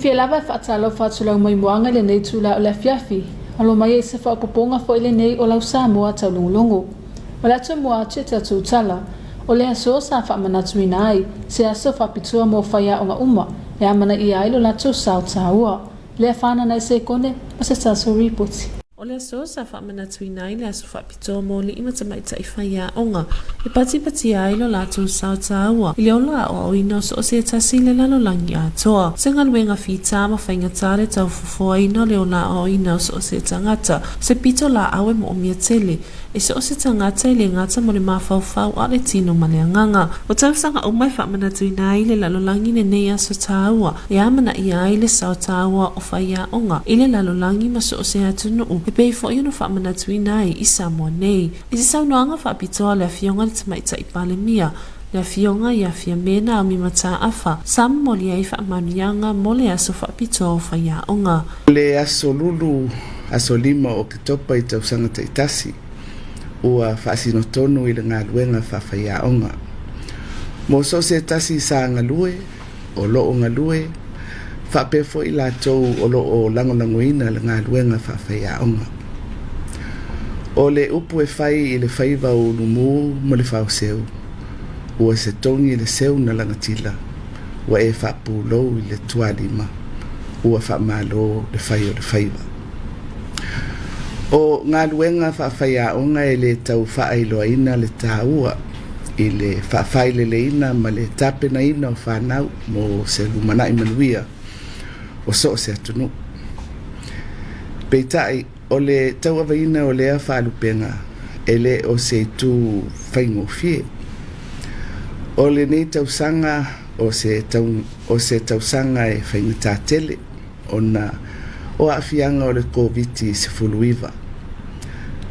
Ke lava whaatalo whaatulau mai moanga le nei tūla o le fiafi. Alo mai e se whaopoponga fo ile nei o lau Samoa Taulogologo. O le atu mua tete atu tala, o le aso sa whaamanatu ina ai, se aso whapitua mo whaia o nga uma, e amana i ailo latu sao taua. Le whana nai se kone, o se taso ripoti. O le aso sa whaamanatu ina ai le aso whapitua mo li ima tamaita i whaia onga, e pati ailo latu sao taua, i le ola o ino so o se tasi le lalo langi atoa. Se ngaluenga fitama whainga tare tau fufua ino le ola o ino so o se tangata, se pito la awe mo o mia tele, e se o se tangata i le ngata mo le mawhauwhau a le tino ma le anganga. O tau sanga o mai whaamanatu ina ai le lalo langi ne nei aso taua, e amana i ai le sao taua o whaia onga, i le lalo langi ma so o se atunu e pei fo ino whaamanatu ina ai i Samoa nei. I se saunoanga whaapitoa le awhionga le tamaita i palemia, le awhionga i awhia mena o mimata afa, sam mo li ai whaamanianga mo le aso whaapitoa o whaia onga. Le aso lulu, aso lima o ke topa i tausanga taitasi, ua whaasino tonu i le ngā luenga whawhaia onga. Mo so se tasi sa ngalue, o loo ngalue, whapefo i la tau o loo langolangoina le ngā luenga whawhaia onga. O le upu e whai i le whaiva o lumu mo le whao seu, ua se tongi le seu na langatila, ua e whapulou i le tualima, ua whamalo le whai o le whaiva. O ngā luenga whawhaia onga e le tau whaailoaina le tāua, i le whawhaile leina ma le tapena ina o whanau mo se lumana i manuia, o so se atunu. Peitai, o le tau awaina o lea whaalupenga, e le o se tu whaingo fie. O le nei tausanga o se tausanga e whaingo tātele, o awhianga o le Komiti Faamisionare.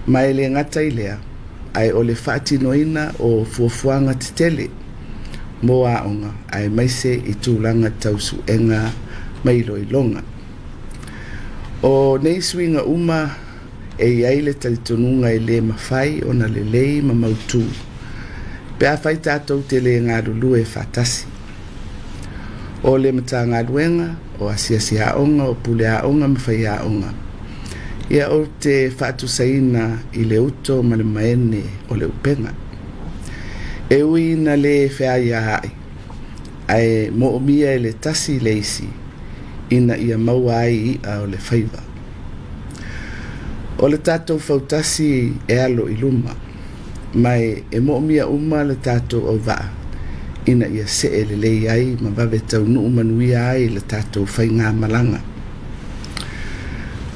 Mai le ngata i lea, ai o le whaatinoina o fuafuanga te tele, mo aonga ai maise i tūlanga tausu enga mai loilonga. O nei swinga uma e iai le talitonunga i le mawhai o na le lei ma mautu. Pea whai tātou te le ngā rulu e whatasi. O le mata ngā ruenga, o asiasi aonga, o pule aonga, mawhai aonga. Ia o te whaatusaina i le uto ma le maene o le upenga. E ui na le whea ia hai, ai mo o mia e le tasi leisi, ina ia maua ai i a o le whaiva. O le tātou whautasi e alo i luma, mai e mo o mia uma le tātou au waa, ina ia se e le lei ai ma babe tau nuu manuia ai le tātou whai ngā malanga.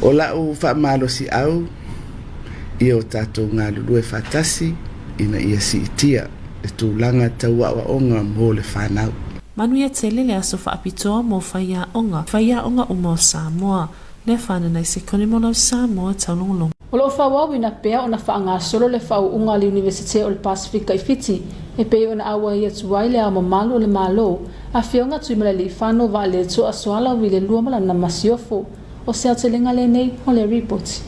O lau whaamalo si au, ia o tātou ngā lulue whatasi, ina ia si itia, le tūlanga tau awa onga mo le whanau. Manuia tele le aso whaapitoa mo whaia onga o mo Samoa, le whana nei se kone mo lau Samoa Taulogologo. O lo whawau ina pea o na whaanga solo le whau unga le Universite o le Pasifika i Fiti, e pe o na awa ia tuai le ama malo le malo, a whionga tuimale li whano wa le to a soala wi le luamala na masiofo, o se atelenga le nei o le report.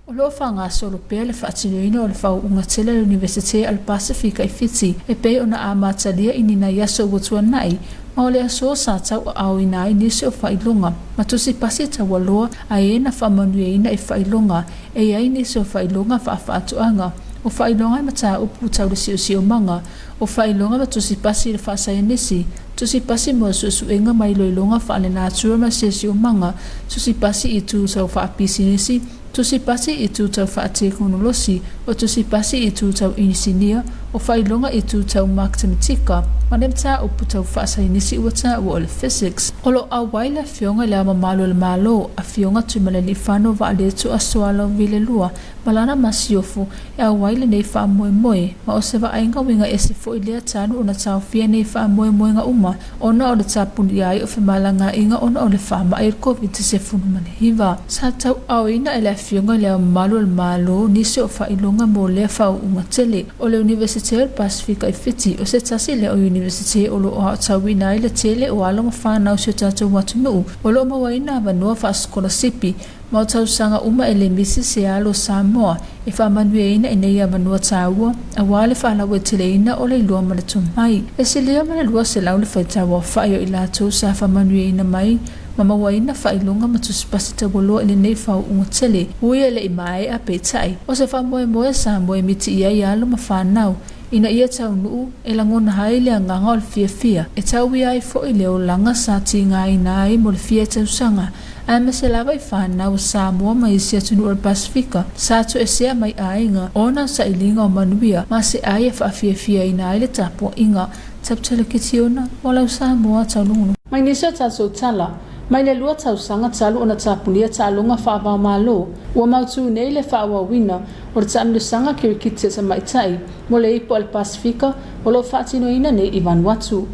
O lo whaanga solo pea le whaatinoina o le whau unga tele le Universite o le Pasifika i Fiti, e pe o na amatalia inina yaso watua nai, ma o le aso sa tau au ina i nisi o whailonga, ma tusi pasi tau aloa a e na whamanueina i whailonga, e ai nisi o whailonga whaafatuanga, o whailonga ma tā upu tau le sio manga, o whailonga ma tusi pasi le whaasaya nisi, tusi pasi mo susuenga mai loilonga whaale nātua ma sio manga, tusi pasi i tū tau whaapisi nisi, tusi pasi i tū tau whaatekonolosi, o tusi pasi i tū tau inisinia, o whailonga i tū tau mathematika, ma nem tā upu tau whaasaya nisi ua tā ua o le physics. O lo a waila whionga le ama malo le malo, a whionga tuimale li whano wa le tu a soala vile lua, malana masiofu, e a waila nei wha moe moe, ma o se wa ainga winga e se fo i lea tānu o na tau whia nei wha moe moe nga uma, ona o le tāpuni ai o whamalanga inga ona o le wha ma e COVID se funu mani hiva. Sa tau au ina e le whionga le ama malo le malo, nisi o wha ilonga mo lea wha unga tele, o le Universite o Pasifika i Fiti, o se tasi le o Universite o lo o hao tawina i le tele o alonga whanau se tātou watunuu, o lo mawaina vanua wha scholarship, ma o tausanga uma e le misi se alo Samoa, e whamanueina i nei a vanua tāua, a wale whalawe teleina o le ilua ma le tumai. E se lea ma le lua se lau le whaitawa whaio i la tau sa whamanueina mai, mama waina failunga matuspasi tabolo ile nei fau umutele uele imai a petai o se famoe sa moe miti ia ia lo mafanau ina ia tau nuu e langona haile a ngangol fia e tau ia fo ile o langa sa tinga ina ai mo fia tau sanga a me se lava i whanau Samoa mai isia tunu o Pasifika sa tu e sea mai ainga ona sa ilinga o manuia ma se ai e whaafia ina ai le tapo inga taptele kitiona o lau Samoa taulungu mai nisa taso tala mai le lua tau sanga talu ona tapunia talunga whaava malo ua mautu nei le whaawa wina o le taamile sanga kirikiti sa maitai mo le ipo al Pasifika o lo whaatino ina nei i Vanuatu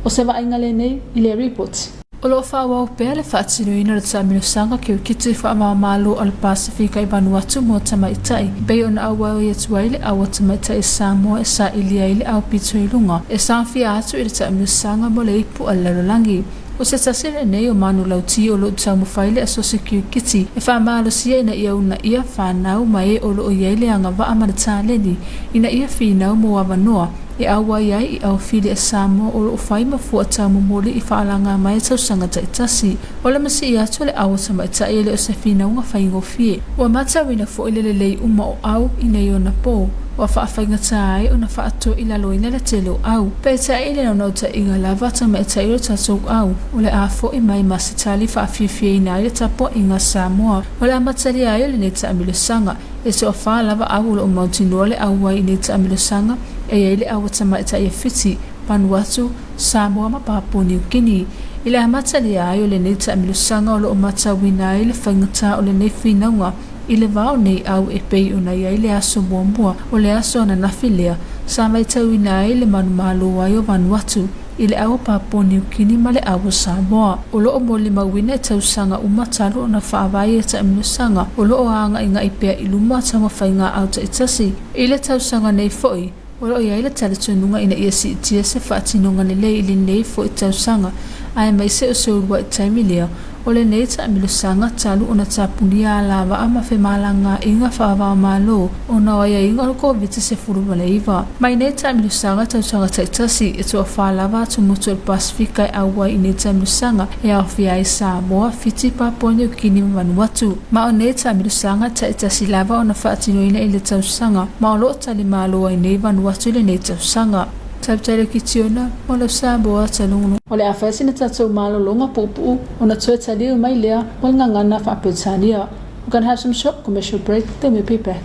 o se vainga le nei i le report. O lo whawa o pēr le whaatino ina le taamile sanga kirikiti whaava malo al Pasifika i Vanuatu mo tamaitai bei ona awa o yetuai le awa tamaitai Samoa e sa ilia ile au pito i lunga e sanfia atu i le taamile sanga mo le ipo al larolangi. O se tasere nei o manu lauti o lo tau mawhaile aso se kirikiti e whaamalo sia ina ia una ia whanau mai e o lo o iaile anga wa amarata leni ina ia whinau mo wawanoa e awa iai i au while e Samoa o lo o whai mafua tau momoli i whaalanga mai tau sangata itasi o le masi i atu le awa tamaita e le o se whinau nga whaingo fie o mata wina fo ile le lei uma o au ina i ona po wa whaafainga tai o na whaato i lalo ina le telo au. Pe tai ile na nauta inga lava ta me tai o tatou au. O le afo i mai masitali whaafifia ina ile tapo inga Samoa. O le amatali ai le ne taamile sanga. E se o wha lava au le o mautinoa le au wai ne taamile sanga. E ile au tamai tai e fiti. Vanuatu, Samoa ma Papua New Guinea. Ile amatali ai o le ne taamile sanga o le o matawina ai le whaingata o le ne whinaunga. Ile vao nei au e pei una ia ile aso muamua o le aso na nafilea sa mai tau ina ile manu malo wai o Vanuatu ile au Papua New Guinea ma le au Samoa o lo o moli mawina e tau sanga umatalu o na whaavai e taamino sanga o lo o anga inga ipea iluma tama whainga au ta itasi ile tau sanga nei foi o lo ia ile talitununga ina ia si itia se whaatinunga lele ili nei foi tau sanga ai mai se o se urua i taimilia o le nei taamilo sanga talu ona tapunia lava ama whemalanga inga whaava malo o na oia inga o COVID se furu maleiva. Mai nei taamilo sanga tau sanga taitasi e toa whalava tu mutu al Pasifika e awa i nei taamilo sanga e au fia i Samoa fiti Papua New Guinea Vanuatu. Ma o nei taamilo sanga taitasi lava ona whaatino ina i le tau sanga ma o lo tali malo i nei Vanuatu le nei tau sanga. Tabtele kitiona o le Samoa talungu. O le awhasi na tatou malo longa pupu o na tue taliu mai lea o le ngangana whaapetania. We're going to have some short commercial break, then we'll be back.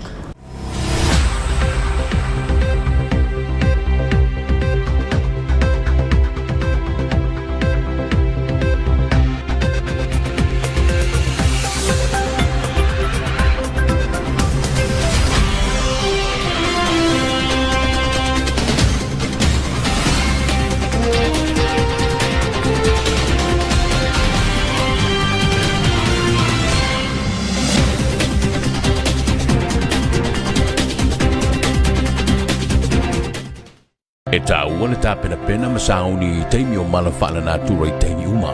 E tāua le tāpena masauni i teimi o mala whaala nā tura i teimi uma.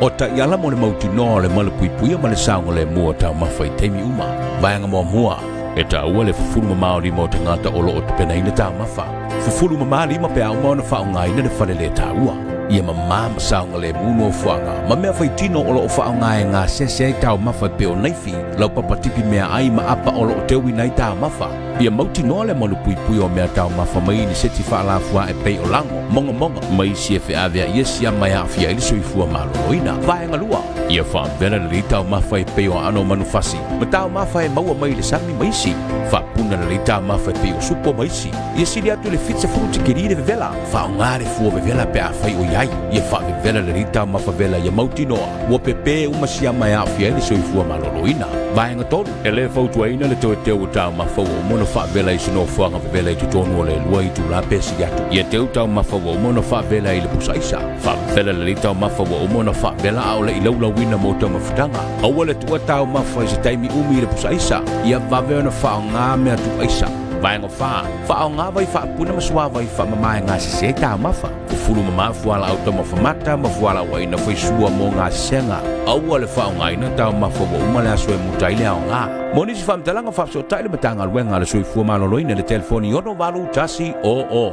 O ta iala mo le mautinoa le mala puipuia ma le saonga le mua tau mawha i teimi uma. Vaianga mua. E tāua le fufuru mamaori mo te ngata olo o te pena ina tau mawha. Fufuru mamaori ma pe au maona whaonga ina le whale le tāua. Ia mamā masaonga le muno o whaanga. Ma mea whaitino olo o whaonga e ngā sese tau mawha peo naifi. Lau papatipi mea ai ma apa olo o tewi nai tau mawha. Ia mauti noa le malu pui o mea tau mawha mai ni seti whaalafua e pei o lango. Monga mai si e whiawea ia si a mai awhia ili soifua maloloina. Vaenga lua. Ia whaamvera le li tau mawha e pei o ano manufasi. Ma tau mawha e maua mai le sami maisi. Whapuna le li tau mawha e pei o supo maisi. Ia siri atu le fitsa furu tikiri le vevela. Whaongare fua vevela pe a whai o iai. Ia whaavevera le li tau mawha vela ia mauti noa. Ua pepe uma si a mai awhia ili soifua maloloina. Vaenga tolu. E le fautuaina le toe teo tau mawha o mono whaavela i sino whaanga vevela i tutonu o le lua i tu la pesi atu. Ia teo tau mawha o mono whaavela i le pusaisa. Whaavela le li tau mawha o mono whaavela au le i laulawina mo tau mawhitanga. Aua le tua tau mawha i se taimi umi i le pusaisa. Ia vavena whaonga mea tu aisa. Vaenga wha. Whaonga vai whaapuna masua vai whaamamai ngā se tau mawha. Fulu mama fuala auto mafamata mafuala wa ina faisua mo ngā senga. Aua le whaonga ina tau mawha wa umale aswe mutaile au ngā. Moni si whamtalanga whapso taile matanga luenga le sui fua maloloina le telefoni ono walu tasi o.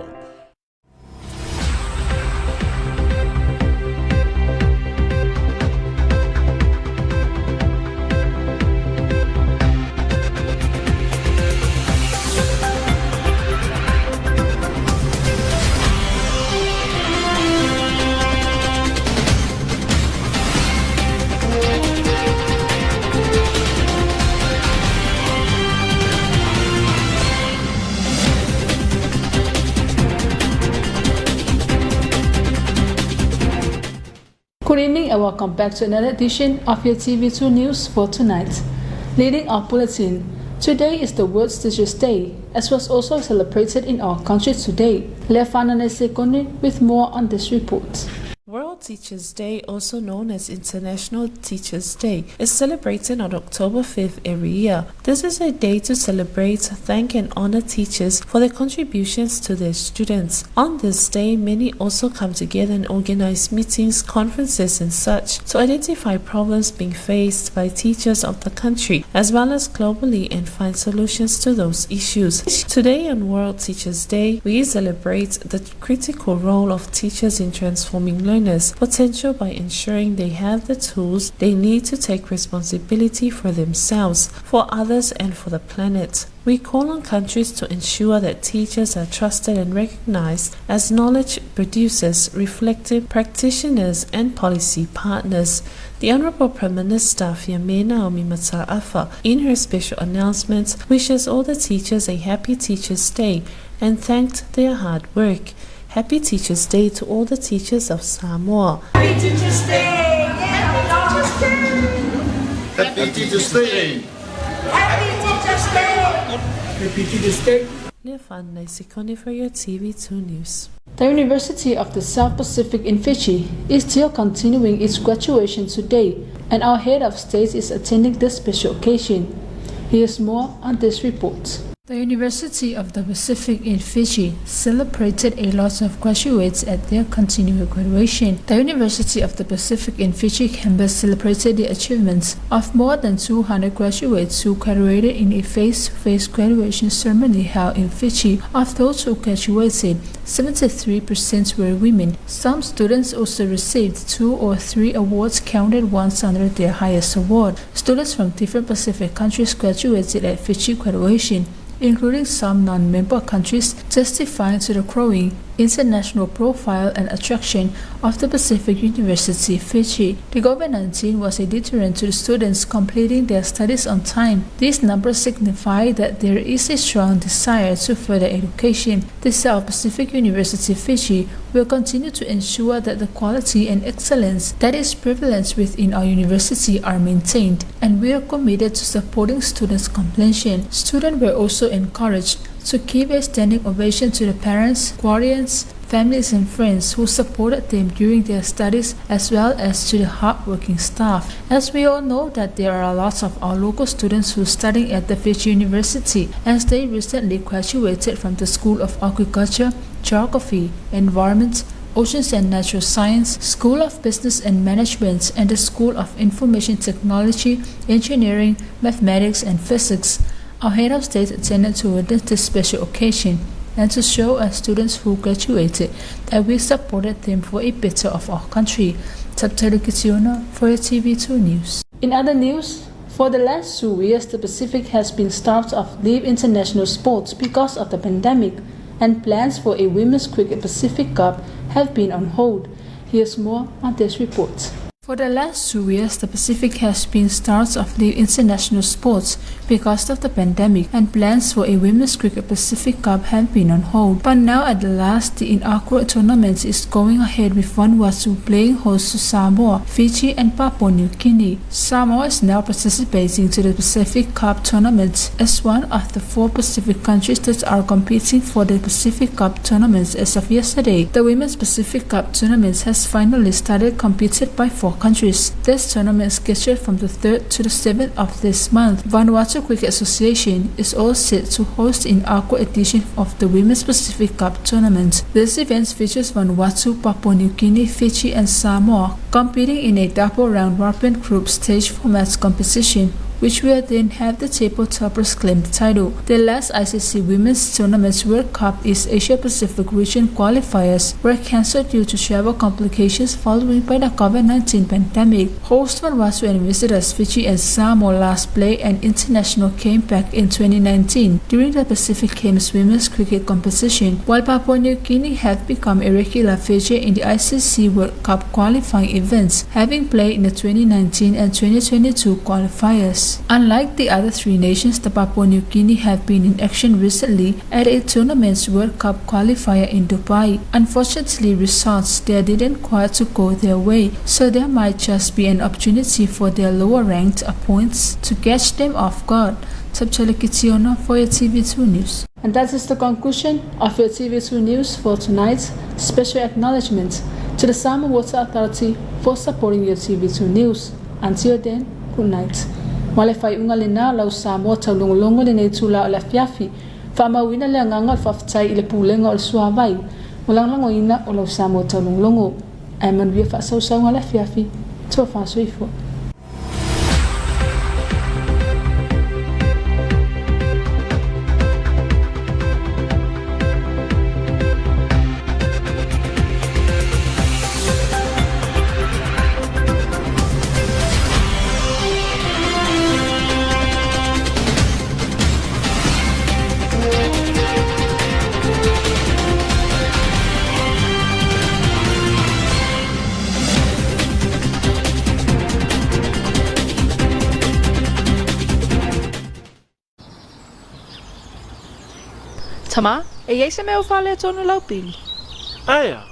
Good evening and welcome back to another edition of your TV2 News for tonight. Leading our bulletin, today is the World Teachers' Day, as was also celebrated in our country today. Lefanane Sekone with more on this report. World Teachers' Day, also known as International Teachers' Day, is celebrated on October 5th every year. This is a day to celebrate, thank and honor teachers for their contributions to their students. On this day, many also come together and organize meetings, conferences and such to identify problems being faced by teachers of the country as well as globally and find solutions to those issues. Today on World Teachers' Day, we celebrate the critical role of teachers in transforming learning potential by ensuring they have the tools they need to take responsibility for themselves, for others and for the planet. We call on countries to ensure that teachers are trusted and recognized as knowledge producers, reflective practitioners and policy partners. The Honourable Prime Minister Fiamena Omimata'afa, in her special announcements, wishes all the teachers a happy Teachers' Day and thanked their hard work. Happy Teachers' Day to all the teachers of Samoa. Happy Teachers' Day! Happy Teachers' Day! Happy Teachers' Day! Happy Teachers' Day! Lefanane Sekone for your TV2 News. The University of the South Pacific in Fiji is still continuing its graduation today, and our head of state is attending this special occasion. Here's more on this report. The University of the Pacific in Fiji celebrated a lot of graduates at their continuing graduation. The University of the Pacific in Fiji campus celebrated the achievements of more than 200 graduates who graduated in a face-to-face graduation ceremony held in Fiji. Of those who graduated, 73% were women. Some students also received 2 or 3 awards counted once under their highest award. Students from different Pacific countries graduated at Fiji graduation, including some non-member countries, testifying to the growing international profile and attraction of the Pacific University Fiji. The COVID-19 was a deterrent to the students completing their studies on time. These numbers signify that there is a strong desire to further education. The South Pacific University Fiji will continue to ensure that the quality and excellence that is prevalent within our university are maintained, and we are committed to supporting students' completion. Students were also encouraged to give a standing ovation to the parents, guardians, families and friends who supported them during their studies, as well as to the hard-working staff. As we all know that there are lots of our local students who are studying at the Fiji University, as they recently graduated from the School of Agriculture, Geography, Environment, Oceans and Natural Science, School of Business and Management, and the School of Information Technology, Engineering, Mathematics and Physics. Our head of state attended to witness this special occasion and to show our students who graduated that we supported them for a better of our country. Taulogologo for your TV2 News. In other news, for the last 2 years, the Pacific has been starved of live international sports because of the pandemic, and plans for a Women's Cricket Pacific Cup have been on hold. Here's more on this report. For the last 2 years, the Pacific has been starved of live international sports because of the pandemic, and plans for a Women's Cricket Pacific Cup have been on hold. But now at the last, the inaugural tournament is going ahead with Vanuatu playing host to Samoa, Fiji and Papua New Guinea. Samoa is now participating to the Pacific Cup tournament as one of the 4 Pacific countries that are competing for the Pacific Cup tournaments as of yesterday. The Women's Pacific Cup tournament has finally started, competed by 4 countries. This tournament is scheduled from the 3rd to the 7th of this month. Vanuatu Cricket Association is all set to host the inaugural edition of the Women's Pacific Cup tournament. This event features Vanuatu, Papua New Guinea, Fiji and Samoa competing in a double round-robin group stage format competition, which will then have the table toppers claim the title. The last ICC Women's Tournament World Cup East Asia Pacific Region qualifiers were cancelled due to travel complications following by the COVID-19 pandemic. Host Vanuatu and visitors Fiji and Samoa last played an international game back in 2019 during the Pacific Games Women's Cricket competition, while Papua New Guinea have become a regular feature in the ICC World Cup qualifying events, having played in the 2019 and 2022 qualifiers. years. Unlike the other 3 nations, the Papua New Guinea have been in action recently at a tournament's World Cup qualifier in Dubai. Unfortunately, results there didn't quite to go their way, so there might just be an opportunity for their lower-ranked opponents to catch them off guard. Taulogologo for your TV2 News. And that is the conclusion of your TV2 News for tonight. Special acknowledgement to the Samoa Water Authority for supporting your TV2 News. Until then, good night. Wale fai unga le na lau Samoa Taulogologo le nei tula o le fiafi. Whamauina le anganga o whawhitai i le pūlenga o le suawai. Walangango ina o lau Samoa Taulogologo. Ai manuia whaasausaunga le fiafi. Tua whaasuifua. Tama, e iei se mea whale tonu lau pili. Aia,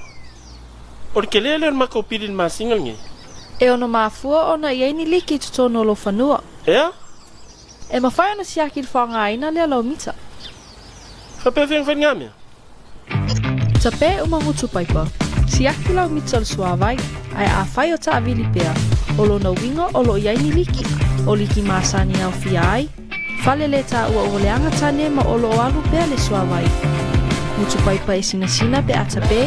o ke lele on mako pili ma single nge. E ono mafua ona iei ni liki tu tonu lo whanua. Ea? E mawhai ona siaki le whanga ina lea lau mita. Whape whiang whangamea? Ta pe umangutu paipa, siaki lau mita le suawai, ai a whai o ta avili pea, o lo na wingo o lo iei ni liki, o liki maasani au fia ai. Fale le ta ua o leanga tane ma olo o alu pea le suawai. Mutu paipa e sina pe ata pe,